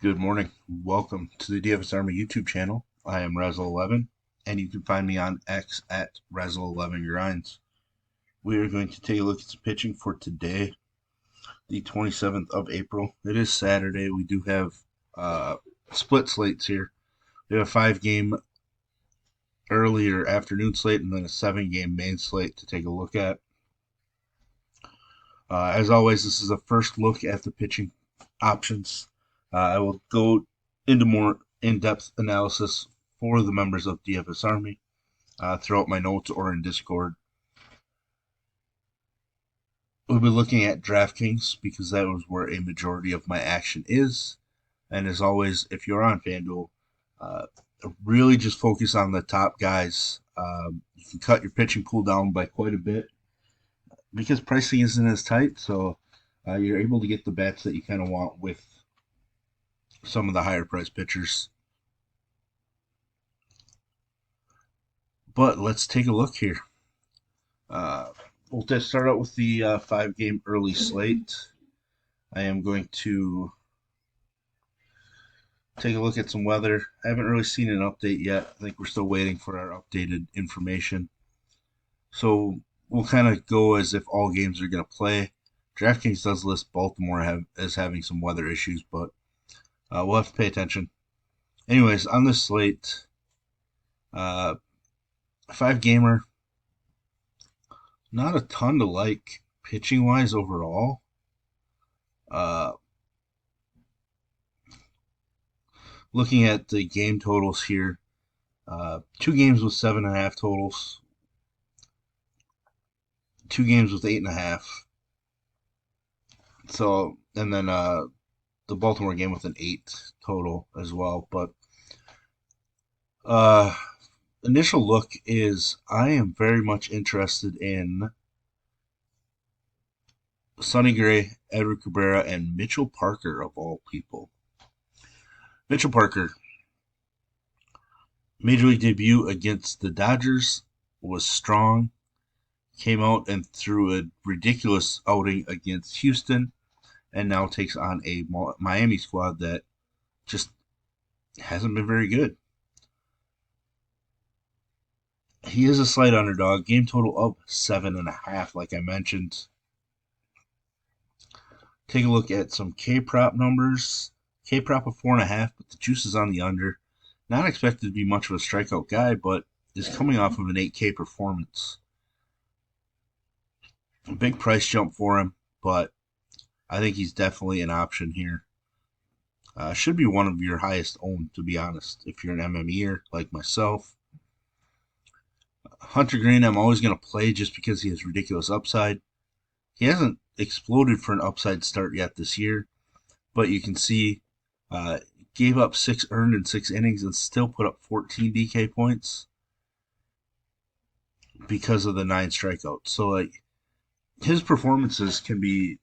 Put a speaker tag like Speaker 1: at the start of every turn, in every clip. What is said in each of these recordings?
Speaker 1: Good morning. Welcome to the DFS Army YouTube channel. I am Razzle11, and you can find me on X at Razzle11Grinds. We are going to take a look at some pitching for today, the 27th of April. It is Saturday. We do have split slates here. We have a 5-game earlier afternoon slate and then a 7-game main slate to take a look at. As always, this is a first look at the pitching options. I will go into more in-depth analysis for the members of DFS Army throughout my notes or in Discord. We'll be looking at DraftKings because that was where a majority of my action is. And as always, if you're on FanDuel, really just focus on the top guys. You can cut your pitching pool down by quite a bit because pricing isn't as tight, so you're able to get the bats that you kind of want with some of the higher priced pitchers. But let's take a look here. We'll just start out with the 5-game early slate. I am going to take a look at some weather. I haven't really seen an update yet. I think we're still waiting for our updated information. So we'll kind of go as if all games are going to play. DraftKings does list Baltimore as having some weather issues, but we'll have to pay attention. Anyways, on this slate, 5-gamer, not a ton to like pitching-wise overall. Looking at the game totals here, 2 games with 7.5 totals, 2 games with 8.5. So, and then the Baltimore game with an 8 total as well. But initial look is I am very much interested in Sonny Gray, Edward Cabrera, and Mitchell Parker of all people. Mitchell Parker, major league debut against the Dodgers was strong. Came out and threw a ridiculous outing against Houston, and now takes on a Miami squad that just hasn't been very good. He is a slight underdog. Game total of 7.5, like I mentioned. Take a look at some K-prop numbers. K-prop of 4.5, but the juice is on the under. Not expected to be much of a strikeout guy, but is coming off of an 8K performance. A big price jump for him, but I think he's definitely an option here. Should be one of your highest owned, to be honest, if you're an MMEer like myself. Hunter Green, I'm always going to play just because he has ridiculous upside. He hasn't exploded for an upside start yet this year, but you can see gave up 6 earned in 6 innings and still put up 14 DK points because of the 9 strikeouts. So like his performances can be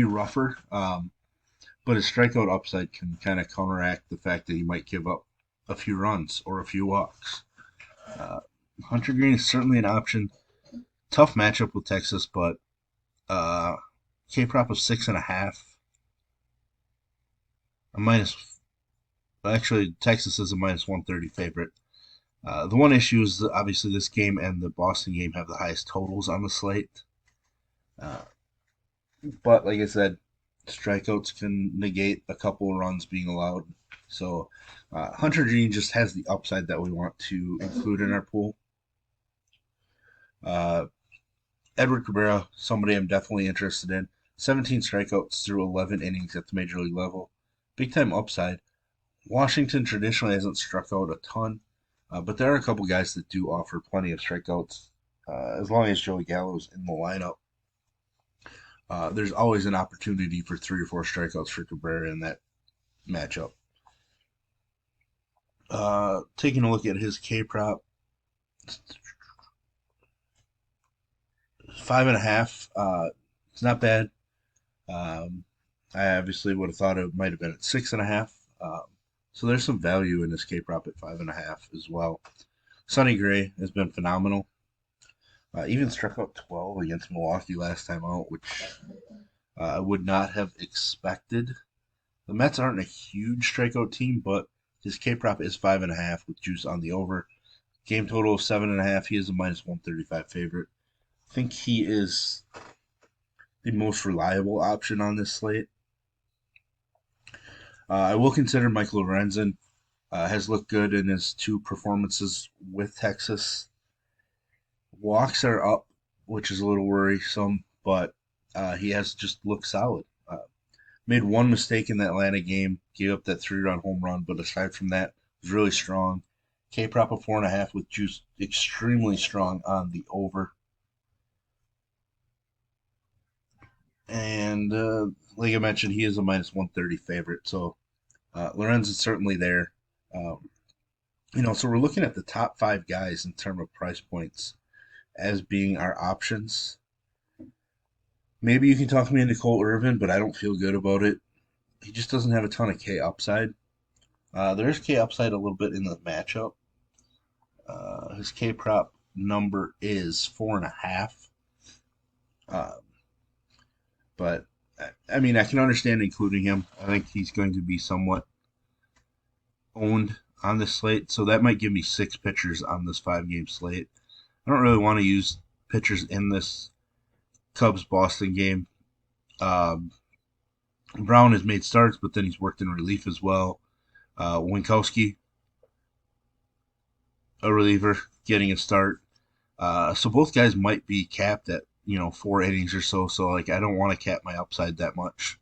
Speaker 1: rougher, but his strikeout upside can kind of counteract the fact that he might give up a few runs or a few walks. Hunter Green is certainly an option. Tough matchup with Texas, but K-prop of 6.5. A minus. Actually, Texas is a minus 130 favorite. The one issue is that obviously this game and the Boston game have the highest totals on the slate. But like I said, strikeouts can negate a couple of runs being allowed. So Hunter Green just has the upside that we want to include in our pool. Edward Cabrera, somebody I'm definitely interested in. 17 strikeouts through 11 innings at the major league level. Big time upside. Washington traditionally hasn't struck out a ton, but there are a couple guys that do offer plenty of strikeouts. As long as Joey Gallo's in the lineup, there's always an opportunity for 3 or 4 strikeouts for Cabrera in that matchup. Taking a look at his K-prop, 5.5. It's not bad. I obviously would have thought it might have been at 6.5. So there's some value in this K-prop at 5.5 as well. Sonny Gray has been phenomenal. Even struck out 12 against Milwaukee last time out, which I would not have expected. The Mets aren't a huge strikeout team, but his K prop is 5.5 with juice on the over. Game total of 7.5. He is a minus 135 favorite. I think he is the most reliable option on this slate. I will consider Michael Lorenzen. Has looked good in his two performances with Texas. Walks are up, which is a little worrisome, but he has just looked solid. Made one mistake in the Atlanta game, gave up that 3-run home run, but aside from that, was really strong. K prop of 4.5 with juice extremely strong on the over. And like I mentioned, he is a minus 130 favorite. So Lorenz is certainly there. Um, so we're looking at the top five guys in terms of price points as being our options. Maybe you can talk me into Cole Irvin, but I don't feel good about it. He just doesn't have a ton of K upside. There's K upside a little bit in the matchup. His K prop number is 4.5. Uh, but I mean, I can understand including him. I think he's going to be somewhat owned on this slate, so that might give me 6 pitchers on this 5-game slate. I don't really want to use pitchers in this Cubs Boston game. Um, Brown has made starts, but then he's worked in relief as well. Winkowski, a reliever, getting a start. So both guys might be capped at 4 innings or so. So like I don't want to cap my upside that much.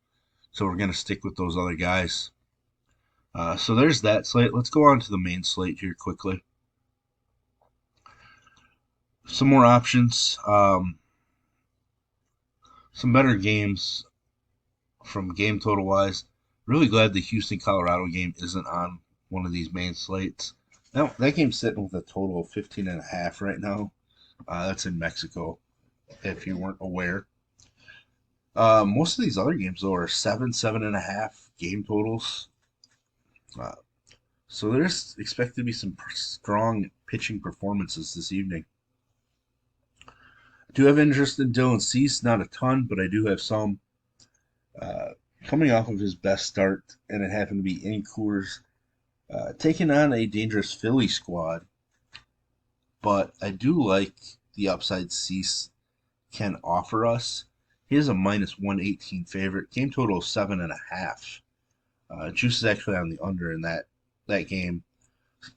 Speaker 1: So we're gonna stick with those other guys. So there's that slate. Let's go on to the main slate here quickly. Some more options. Some better games from game total wise. Really glad the Houston Colorado game isn't on one of these main slates. Now that game's sitting with a total of 15.5 right now. That's in Mexico, if you weren't aware. Most of these other games though are 7.5 game totals. Uh, so there's expected to be some strong pitching performances this evening. I do have interest in Dylan Cease, not a ton, but I do have some. Uh, Coming off of his best start, and it happened to be in Coors, taking on a dangerous Philly squad. But I do like the upside Cease can offer us. He is a minus 118 favorite. Game total of 7.5. Juice is actually on the under in that game.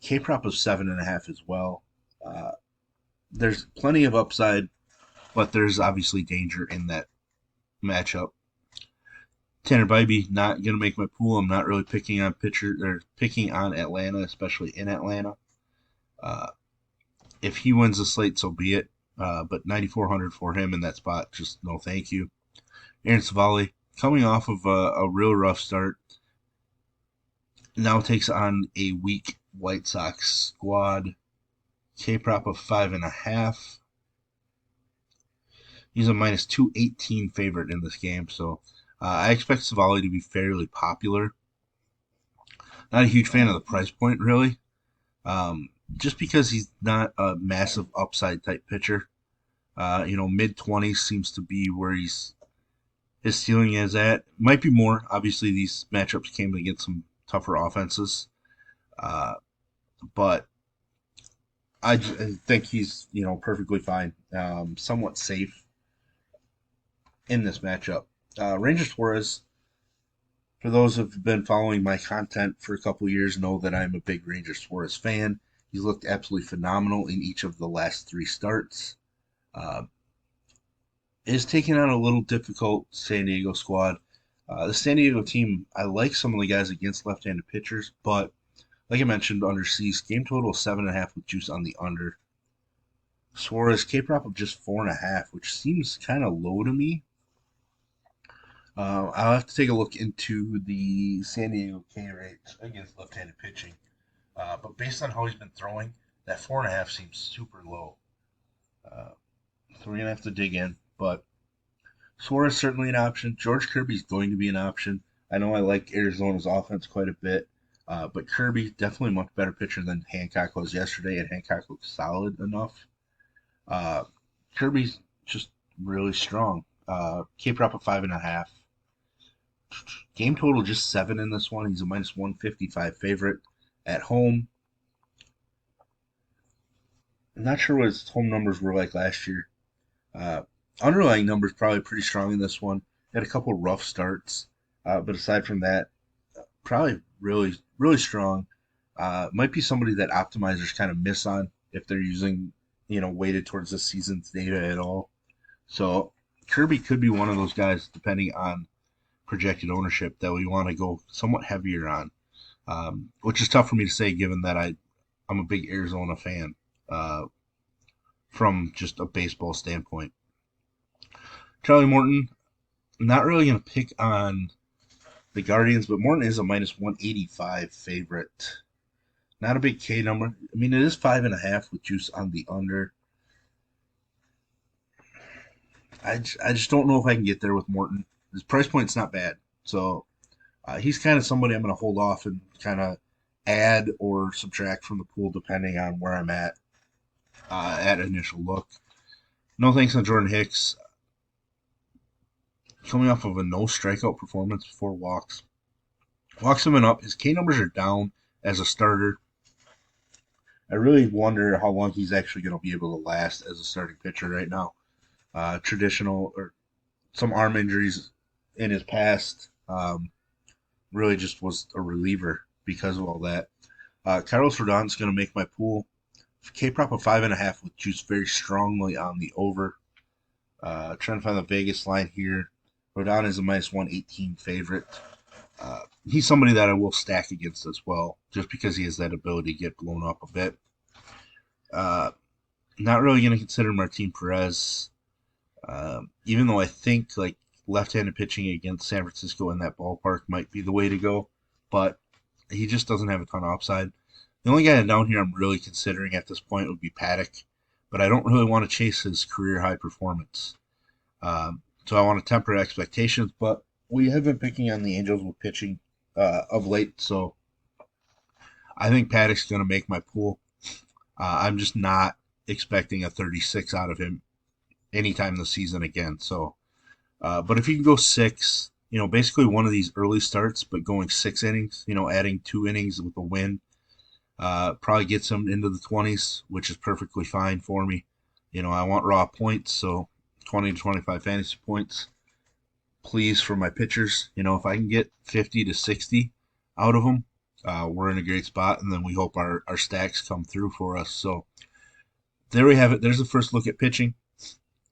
Speaker 1: K prop of 7.5 as well. Uh, there's plenty of upside, but there's obviously danger in that matchup. Tanner Bybee not gonna make my pool. I'm not really picking on pitcher or picking on Atlanta, especially in Atlanta. Uh, if he wins the slate, so be it. But 9,400 for him in that spot, just no thank you. Aaron Savali coming off of a real rough start, now takes on a weak White Sox squad. K prop of 5.5. He's a minus 218 favorite in this game, so I expect Savali to be fairly popular. Not a huge fan of the price point, really, just because he's not a massive upside type pitcher. Mid 20s seems to be where his ceiling is at. Might be more. Obviously, these matchups came against some tougher offenses, uh, but I think he's perfectly fine, somewhat safe in this matchup. Ranger Suarez, for those who've been following my content for a couple years, know that I'm a big Ranger Suarez fan. He's looked absolutely phenomenal in each of the last 3 starts. Uh, is taking on a little difficult San Diego squad. The San Diego team, I like some of the guys against left-handed pitchers, but like I mentioned, under Cease, game total 7.5 with juice on the under. Suarez K prop of just 4.5, which seems kind of low to me. I'll have to take a look into the San Diego K rate against left-handed pitching. But based on how he's been throwing, that 4.5 seems super low. Uh, so we're gonna have to dig in. But Suarez is certainly an option. George Kirby's going to be an option. I know I like Arizona's offense quite a bit, but Kirby definitely a much better pitcher than Hancock was yesterday, and Hancock looked solid enough. Uh, Kirby's just really strong. K prop of 5.5. Game total just 7 in this one. He's a minus 155 favorite at home. I'm not sure what his home numbers were like last year. Uh, Underlying numbers probably pretty strong in this one. Had a couple rough starts, but aside from that, probably really strong. Might be somebody that optimizers kind of miss on if they're using weighted towards this season's data at all. So Kirby could be one of those guys, depending on projected ownership, that we want to go somewhat heavier on, which is tough for me to say given that I'm a big Arizona fan uh, from just a baseball standpoint. Charlie Morton, not really going to pick on the Guardians, but Morton is a minus 185 favorite. Not a big K number. I mean, it is 5.5 with juice on the under. I just don't know if I can get there with Morton. His price point's not bad. So he's kind of somebody I'm going to hold off and kind of add or subtract from the pool depending on where I'm at initial look. No thanks on Jordan Hicks. Coming off of a no strikeout performance, 4 walks. Walks have been up. His K numbers are down as a starter. I really wonder how long he's actually going to be able to last as a starting pitcher right now. Traditional or some arm injuries in his past really just was a reliever because of all that. Carlos Rodon's going to make my pool. K prop of 5.5 with juice very strongly on the over. Trying to find the Vegas line here. Rodon is a minus 118 favorite. He's somebody that I will stack against as well, just because he has that ability to get blown up a bit. Not really going to consider Martin Perez, even though I think like left-handed pitching against San Francisco in that ballpark might be the way to go, but he just doesn't have a ton of upside. The only guy down here I'm really considering at this point would be Paddock, but I don't really want to chase his career high performance. So I want to temper expectations, but we have been picking on the Angels with pitching of late, so I think Paddock's going to make my pool. I'm just not expecting a 36 out of him anytime this season again. So, but if you can go 6, basically one of these early starts, but going 6 innings, adding 2 innings with a win, probably gets him into the 20s, which is perfectly fine for me. I want raw points, so 20 to 25 fantasy points, please, for my pitchers. If I can get 50 to 60 out of them, we're in a great spot, and then we hope our stacks come through for us. So there we have it. There's the first look at pitching.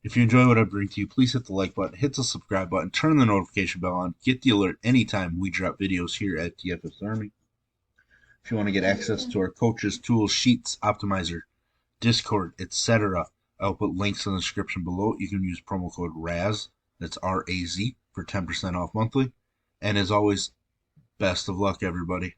Speaker 1: If you enjoy what I bring to you, please hit the like button, hit the subscribe button, turn the notification bell on, get the alert anytime we drop videos here at DFS Army. If you want to get access to our coaches, tools, sheets, optimizer, Discord, etc., I'll put links in the description below. You can use promo code RAZ, that's RAZ, for 10% off monthly. And as always, best of luck, everybody.